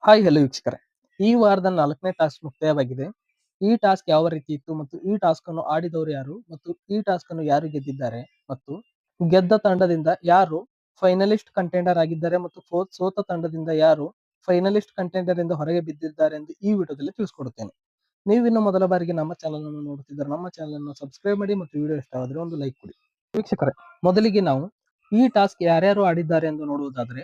Hi hello ವೀಕ್ಷಕರೇ, ಈ ವಾರದ 4ನೇ ಟಾಸ್ಕ್ ಮುಕ್ತಾಯವಾಗಿದೆ. ಈ ಟಾಸ್ಕ್ ಯಾವ ರೀತಿ ಇತ್ತು ಮತ್ತು ಈ ಟಾಸ್ಕ್ ಅನ್ನು ಆಡಿದವರು ಯಾರು ಮತ್ತು ಈ ಟಾಸ್ಕ್ ಅನ್ನು ಯಾರು ಗೆದ್ದಿದ್ದಾರೆ ಮತ್ತು ಗೆದ್ದ ತಂಡದಿಂದ ಯಾರು ಫೈನಲಿಸ್ಟ್ ಕಂಟೆಂಡರ್ ಆಗಿದ್ದಾರೆ ಮತ್ತು ಸೋತ ತಂಡದಿಂದ ಯಾರು ಫೈನಲಿಸ್ಟ್ ಕಂಟೆಂಡರ್ ಎಂದು ಹೊರಗೆ ಬಿದ್ದಿದ್ದಾರೆ ಎಂದು ಈ ವಿಡಿಯೋದಲ್ಲಿ ತಿಳಿಸ್ಕೊಡುತ್ತೇನೆ. ನೀವು ಇನ್ನು ಮೊದಲ ಬಾರಿಗೆ ನಮ್ಮ ಚಾನಲ್ ಅನ್ನು ನೋಡುತ್ತಿದ್ದರೆ ನಮ್ಮ ಚಾನಲ್ ಅನ್ನು ಸಬ್ಸ್ಕ್ರೈಬ್ ಮಾಡಿ ಮತ್ತು ವಿಡಿಯೋ ಇಷ್ಟವಾದರೆ ಒಂದು ಲೈಕ್ ಕೊಡಿ. ವೀಕ್ಷಕರೇ, ಮೊದಲಿಗೆ ನಾವು ಈ ಟಾಸ್ಕ್ ಯಾರ್ಯಾರು ಆಡಿದ್ದಾರೆ ಎಂದು ನೋಡುವುದಾದರೆ,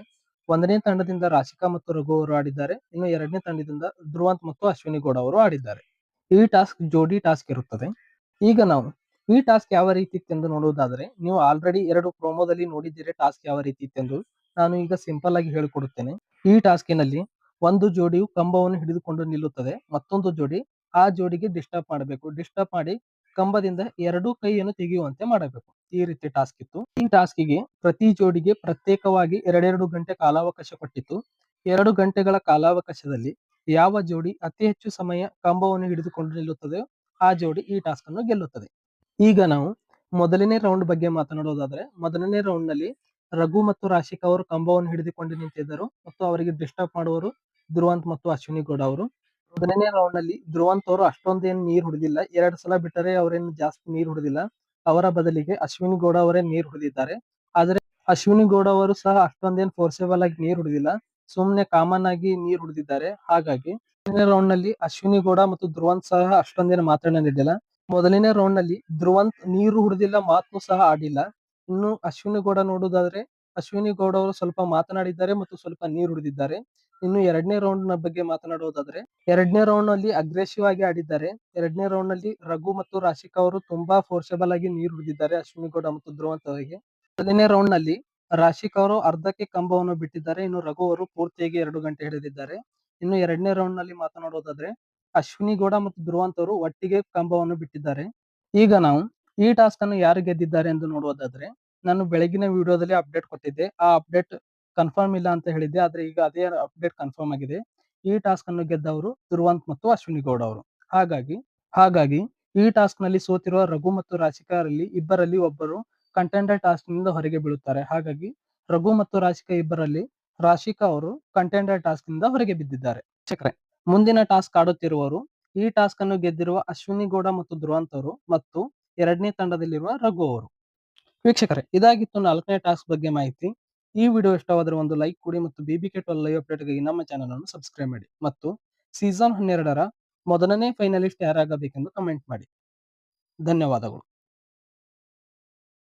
1ನೇ ತಂಡದಿಂದ ರಾಶಿಕಾ ಮತ್ತು ರಘು ಅವರು ಆಡಿದ್ದಾರೆ. ಇನ್ನು 2ನೇ ತಂಡದಿಂದ ಧ್ರುವಂತ್ ಮತ್ತು ಅಶ್ವಿನಿ ಗೌಡ ಅವರು ಆಡಿದ್ದಾರೆ. ಈ ಟಾಸ್ಕ್ ಜೋಡಿ ಟಾಸ್ಕ್ ಇರುತ್ತದೆ. ಈಗ ನಾವು ಈ ಟಾಸ್ಕ್ ಯಾವ ರೀತಿ ಇತ್ತೆಂದು ನೋಡುವುದಾದರೆ, ನೀವು ಆಲ್ರೆಡಿ 2 ಪ್ರೋಮೋದಲ್ಲಿ ನೋಡಿದ್ದೀರಿ ಟಾಸ್ಕ್ ಯಾವ ರೀತಿ ಇತ್ತೆಂದು. ನಾನು ಈಗ ಸಿಂಪಲ್ ಆಗಿ ಹೇಳಿಕೊಡುತ್ತೇನೆ. ಈ ಟಾಸ್ಕಿನಲ್ಲಿ ಒಂದು ಜೋಡಿಯು ಕಂಬವನ್ನು ಹಿಡಿದುಕೊಂಡು ನಿಲ್ಲುತ್ತದೆ, ಮತ್ತೊಂದು ಜೋಡಿ ಆ ಜೋಡಿಗೆ ಡಿಸ್ಟರ್ಬ್ ಮಾಡಬೇಕು. ಡಿಸ್ಟರ್ಬ್ ಮಾಡಿ ಕಂಬದಿಂದ 2 ಕೈಯನ್ನು ತೆಗೆಯುವಂತೆ ಮಾಡಬೇಕು. ಈ ರೀತಿ ಟಾಸ್ಕ್ ಇತ್ತು. ಈ ಟಾಸ್ಕಿಗೆ ಪ್ರತಿ ಜೋಡಿಗೆ ಪ್ರತ್ಯೇಕವಾಗಿ 2 ಗಂಟೆ ಕಾಲಾವಕಾಶ ಕೊಟ್ಟಿತ್ತು. 2 ಗಂಟೆಗಳ ಕಾಲಾವಕಾಶದಲ್ಲಿ ಯಾವ ಜೋಡಿ ಅತಿ ಹೆಚ್ಚು ಸಮಯ ಕಂಬವನ್ನು ಹಿಡಿದುಕೊಂಡು ನಿಲ್ಲುತ್ತದೆಯೋ ಆ ಜೋಡಿ ಈ ಟಾಸ್ಕ್ ಅನ್ನು ಗೆಲ್ಲುತ್ತದೆ. ಈಗ ನಾವು ಮೊದಲನೇ ರೌಂಡ್ ಬಗ್ಗೆ ಮಾತನಾಡೋದಾದ್ರೆ, ಮೊದಲನೇ ರೌಂಡ್ ನಲ್ಲಿ ರಘು ಮತ್ತು ರಾಶಿಕಾ ಅವರು ಕಂಬವನ್ನು ಹಿಡಿದುಕೊಂಡು ನಿಂತಿದ್ದರು ಮತ್ತು ಅವರಿಗೆ ಡಿಸ್ಟರ್ಬ್ ಮಾಡುವರು ಧ್ರುವಂತ್ ಮತ್ತು ಅಶ್ವಿನಿ ಗೌಡ ಅವರು. ಮೊದಲನೇ ರೌಂಡ್ ನಲ್ಲಿ ಧ್ರುವಂತ್ ಅವರು ಅಷ್ಟೊಂದೇನು ನೀರು ಹೊಡೆದಿಲ್ಲ. 2 ಸಲ ಬಿಟ್ಟರೆ ಅವರೇನು ಜಾಸ್ತಿ ನೀರು ಹೊಡೆದಿಲ್ಲ. ಅವರ ಬದಲಿಗೆ ಅಶ್ವಿನಿ ಗೌಡ ಅವರೇ ನೀರು ಹೊಡೆದಿದ್ದಾರೆ. ಆದರೆ ಅಶ್ವಿನಿ ಗೌಡ ಅವರು ಸಹ ಅಷ್ಟೊಂದೇನು ಫೋರ್ಸೇಬಲ್ ಆಗಿ ನೀರು ಹೊಡೆದಿಲ್ಲ, ಸುಮ್ನೆ ಕಾಮನ್ ಆಗಿ ನೀರು ಹೊಡೆದಿದ್ದಾರೆ. ಹಾಗಾಗಿ ಮೊದಲನೇ ರೌಂಡ್ ನಲ್ಲಿ ಅಶ್ವಿನಿ ಗೌಡ ಮತ್ತು ಧ್ರುವಂತ್ ಸಹ ಅಷ್ಟೊಂದೇನು ಮಾತನಾಡಿಲ್ಲ. ಮೊದಲನೇ ರೌಂಡ್ ನಲ್ಲಿ ಧ್ರುವಂತ್ ನೀರು ಹೊಡೆದಿಲ್ಲ, ಮಾತು ಸಹ ಆಡಿಲ್ಲ. ಇನ್ನು ಅಶ್ವಿನಿ ಗೌಡ ನೋಡುವುದಾದ್ರೆ, ಅಶ್ವಿನಿ ಗೌಡ ಅವರು ಸ್ವಲ್ಪ ಮಾತನಾಡಿದ್ದಾರೆ ಮತ್ತು ಸ್ವಲ್ಪ ನೀರು ಹೊಡೆದಿದ್ದಾರೆ. ಇನ್ನು 2ನೇ ರೌಂಡ್ ನ ಬಗ್ಗೆ ಮಾತನಾಡುವುದಾದ್ರೆ, 2ನೇ ರೌಂಡ್ ನಲ್ಲಿ ಅಗ್ರೆಸಿವ್ ಆಗಿ ಆಡಿದ್ದಾರೆ. 2ನೇ ರೌಂಡ್ ನಲ್ಲಿ ರಘು ಮತ್ತು ರಾಶಿಕಾ ಅವರು ತುಂಬಾ ಫೋರ್ಸೇಬಲ್ ಆಗಿ ನೀರು ಹೊಡೆದಿದ್ದಾರೆ ಅಶ್ವಿನಿ ಗೌಡ ಮತ್ತು ಧ್ರುವಂತ್ ಅವರಿಗೆ. ಮೊದಲನೇ ರೌಂಡ್ ನಲ್ಲಿ ರಾಶಿಕಾ ಅವರು ಅರ್ಧಕ್ಕೆ ಕಂಬವನ್ನು ಬಿಟ್ಟಿದ್ದಾರೆ. ಇನ್ನು ರಘು ಅವರು ಪೂರ್ತಿಯಾಗಿ 2 ಗಂಟೆ ಹಿಡಿದಿದ್ದಾರೆ. ಇನ್ನು 2ನೇ ರೌಂಡ್ ನಲ್ಲಿ ಮಾತನಾಡುವುದಾದ್ರೆ, ಅಶ್ವಿನಿ ಗೌಡ ಮತ್ತು ಧ್ರುವಂತ್ ಅವರು ಒಟ್ಟಿಗೆ ಕಂಬವನ್ನು ಬಿಟ್ಟಿದ್ದಾರೆ. ಈಗ ನಾವು ಈ ಟಾಸ್ಕ್ ಅನ್ನು ಯಾರು ಗೆದ್ದಿದ್ದಾರೆ ಎಂದು ನೋಡುವುದಾದ್ರೆ, ನಾನು ಬೆಳಗಿನ ವಿಡಿಯೋದಲ್ಲಿ ಅಪ್ಡೇಟ್ ಕೊಟ್ಟಿದ್ದೆ. ಆ ಅಪ್ಡೇಟ್ ಕನ್ಫರ್ಮ್ ಇಲ್ಲ ಅಂತ ಹೇಳಿದ್ದೆ, ಆದ್ರೆ ಈಗ ಅದೇ ಅಪ್ಡೇಟ್ ಕನ್ಫರ್ಮ್ ಆಗಿದೆ. ಈ ಟಾಸ್ಕ್ ಅನ್ನು ಗೆದ್ದವರು ಧ್ರುವಂತ್ ಮತ್ತು ಅಶ್ವಿನಿ ಗೌಡ ಅವರು. ಹಾಗಾಗಿ ಈ ಟಾಸ್ಕ್ ನಲ್ಲಿ ಸೋತಿರುವ ರಘು ಮತ್ತು ರಾಶಿಕಾರಲ್ಲಿ ಇಬ್ಬರಲ್ಲಿ ಒಬ್ಬರು ಕಂಟೆಂಡರ್ ಟಾಸ್ಕ್ ನಿಂದ ಹೊರಗೆ ಬೀಳುತ್ತಾರೆ. ಹಾಗಾಗಿ ರಘು ಮತ್ತು ರಾಶಿಕಾ ಇಬ್ಬರಲ್ಲಿ ರಾಶಿಕಾ ಅವರು ಕಂಟೆಂಡರ್ ಟಾಸ್ಕ್ ನಿಂದ ಹೊರಗೆ ಬಿದ್ದಿದ್ದಾರೆ. ವೀಕ್ಷಕರೇ, ಮುಂದಿನ ಟಾಸ್ಕ್ ಆಡುತ್ತಿರುವವರು ಈ ಟಾಸ್ಕ್ ಅನ್ನು ಗೆದ್ದಿರುವ ಅಶ್ವಿನಿ ಗೌಡ ಮತ್ತು ಧ್ರುವಂತ್ ಅವರು ಮತ್ತು 2ನೇ ತಂಡದಲ್ಲಿರುವ ರಘು ಅವರು. ವೀಕ್ಷಕರೇ, ಇದಾಗಿತ್ತು 4ನೇ ಟಾಸ್ಕ್ ಬಗ್ಗೆ ಮಾಹಿತಿ. ಈ ವಿಡಿಯೋ ಇಷ್ಟವಾದರೆ ಒಂದು ಲೈಕ್ ಕೊಡಿ ಮತ್ತು BBK12 ಲೈವ್ ಅಪ್ಡೇಟ್ಗಾಗಿ ನಮ್ಮ ಚಾನಲ್ ಅನ್ನು ಸಬ್ಸ್ಕ್ರೈಬ್ ಮಾಡಿ ಮತ್ತು ಸೀಸನ್ 12ರ ಮೊದಲನೇ ಫೈನಲಿಸ್ಟ್ ಯಾರಾಗಬೇಕೆಂದು ಕಮೆಂಟ್ ಮಾಡಿ. ಧನ್ಯವಾದಗಳು.